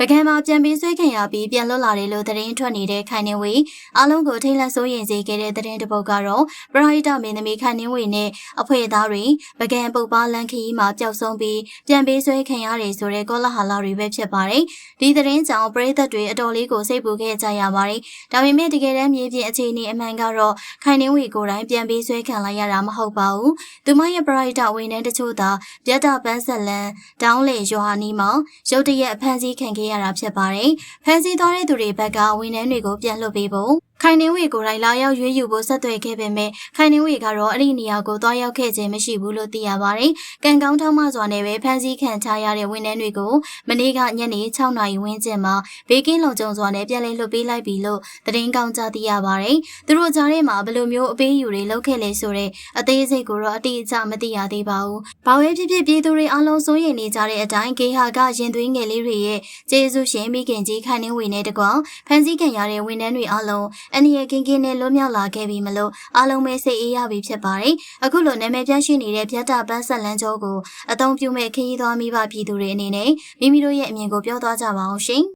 ပကံမှာပြန်ပြီးဆွဲခံရပြီးပြန်လွတ်လာတယ်လို့သတင်းထွက်နေတဲ့ခိုင်နှင်းဝေအားလုံးကိုထိတ်လန့်စိုးရိမ်စေခဲ့တဲ့သတင်းတစ်ပုဒ်ကတော့ပရိဒမင်းသမီးခိုင်နှင်းဝေနဲ့အဖွဲ့သားတွေပကံပုတ်ပါလန်ခီမှာပျောက်ဆုံးပြီးပြန်ပြီးဆွဲခံရတယ်ဆိုတဲ့ကောလဟာလတွေပဲဖြစ်ပါတယ်။ဒီသတင်းကြောင့်ပရိသတ်တွေအတော်လေးကိုစိတ်ပူခဲ့ကြရပါတယ်။ဒါပေမဲ့တကယ်တမ်းမြေပြင်အခြေအနေအမှန်ကတော့ခိုင်နှင်းဝေကိုယ်တိုင်ပြန်ပြီးဆွဲခံလိုက်ရတာမဟုတ်ပါဘူး။သူမရဲ့ပရိဒဝန်ထမ်းတချို့သာပြတ်တာပန်းဆက်လန်တောင်းလေရွာနီမှာရုတ်တရက်ဖမ်းဆီးခံခဲ့ရတာဖြစ်ပါတယ်။ဖမ်းဆီးသွားတဲ့သူတွေဘက်ကဝန်ထမ်းတွေကိုပြန်လွှတ်ပေးဖို့ခိုင်နှင်းဝေကိုယ်တိုင်လာရောက်ရွေးယူဖို့ဆက်သွယ်ခဲ့ပေမဲ့ခိုင်နှင်းဝေကတော့အဲ့ဒီနေရာကိုသွားရောက်ခဲ့ခြင်းမရှိဘူးလို့သိရပါတယ်။ကံကောင်းထောက်မစွာနဲ့ပဲဖမ်းဆီးခံချရတဲ့ဝန်ထမ်းတွေကိုမနေ့ကညနေ6နာရီဝန်းကျင်မှာဘေးကင်းလုံခြုံစွာနဲ့ပြန်လည်လွှတ်ပေးလိုက်ပြီလို့သတင်းကောင်းကြားသိရပါတယ်။သူတို့ကြားထဲမှာဘယ်လိုမျိုးအပေးယူတွေလုပ်ခဲ့လဲဆိုတဲ့အသေးစိတ်ကိုတော့အတိအကျမသိရသေးပါဘူး။ဘာပဲဖြစ်ဖြစ်ပြည်သူတွေအလုံးစိုးရိမ်နေကြတဲ့အတိုင်းဂေဟာကရင်သွေးငယ်လေးတွေရဲ့ကျေးဇူးရှင်မိခင်ကြီးခိုင်နှင်းဝေနဲ့တကွဖမ်းဆီးခံရတဲ့ဝန်ထမ်းတွေအလုံးအနည်းကင်းကင်းနဲ့လွတ်မြောက်လာခဲ့ပြီမလို့အားလုံးပဲစိတ်အေးရပြီဖြစ်ပါတယ်။အခုလိုနာမည်ပြရှိနေတဲ့ပြတ်တာပန်းဆက်လန်းကျောကိုအသုံးပြုမဲ့ခရီးသွားမိဘပြည်သူတွေအနေနဲ့မိမိတို့ရဲ့အမြင်ကိုပြောသွားကြပါအောင်ရှင်။